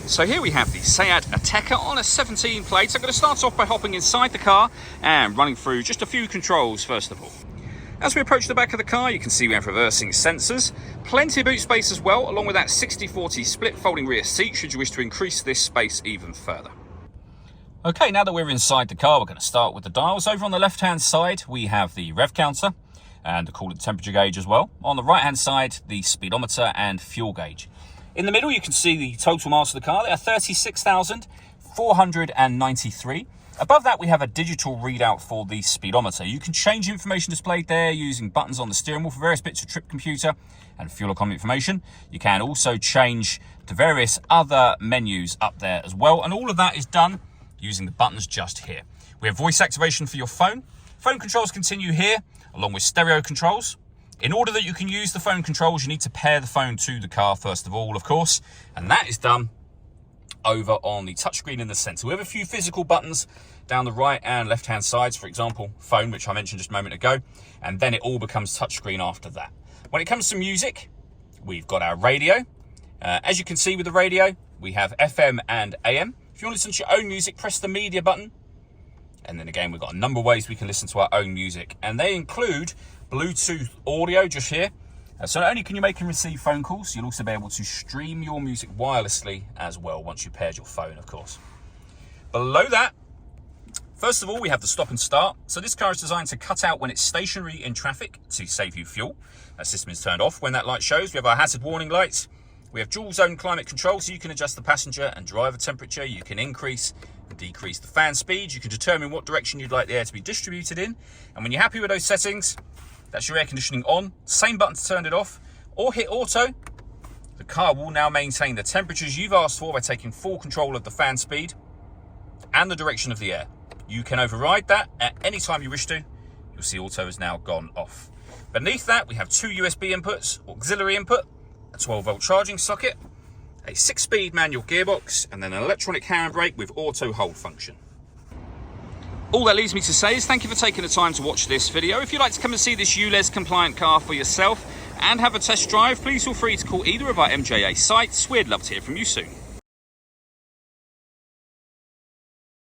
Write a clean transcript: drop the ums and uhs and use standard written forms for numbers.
So here we have the Seat Ateca on a 17 plate. So I'm going to start off by hopping inside the car and running through just a few controls first of all. As we approach the back of the car, you can see we have reversing sensors, plenty of boot space as well, along with that 60-40 split folding rear seat should you wish to increase this space even further. Okay, now that we're inside the car, we're going to start with the dials. Over on the left-hand side, we have the rev counter and the coolant temperature gauge as well. On the right-hand side, the speedometer and fuel gauge. In the middle, you can see the total miles of the car. They are 36,493. Above that, we have a digital readout for the speedometer. You can change information displayed there using buttons on the steering wheel for various bits of trip computer and fuel economy information. You can also change to various other menus up there as well. And all of that is done using the buttons just here. We have voice activation for your phone. Phone controls continue here, along with stereo controls. In order that you can use the phone controls, you need to pair the phone to the car first of all, of course, and that is done over on the touchscreen in the center. We have a few physical buttons down the right and left hand sides, for example, phone, which I mentioned just a moment ago, and then it all becomes touchscreen after that. When it comes to music, we've got our radio. As you can see with the radio, we have FM and AM. If you want to listen to your own music, press the media button. And then again, we've got a number of ways we can listen to our own music, and they include Bluetooth audio just here. So not only can you make and receive phone calls, you'll also be able to stream your music wirelessly as well once you've paired your phone, of course. Below that, first of all, we have the stop and start. So this car is designed to cut out when it's stationary in traffic to save you fuel. That system is turned off when that light shows. We have our hazard warning lights. We have dual zone climate control, so you can adjust the passenger and driver temperature. You can increase and decrease the fan speed. You can determine what direction you'd like the air to be distributed in. And when you're happy with those settings, that's your air conditioning on. Same button to turn it off, or hit auto. The car will now maintain the temperatures you've asked for by taking full control of the fan speed and the direction of the air. You can override that at any time you wish to. You'll see auto has now gone off. Beneath that, we have two USB inputs, auxiliary input, a 12-volt charging socket, a 6-speed manual gearbox, and then an electronic handbrake with auto hold function. All that leaves me to say is thank you for taking the time to watch this video. If you'd like to come and see this ULEZ compliant car for yourself and have a test drive, please feel free to call either of our MJA sites. We'd love to hear from you soon.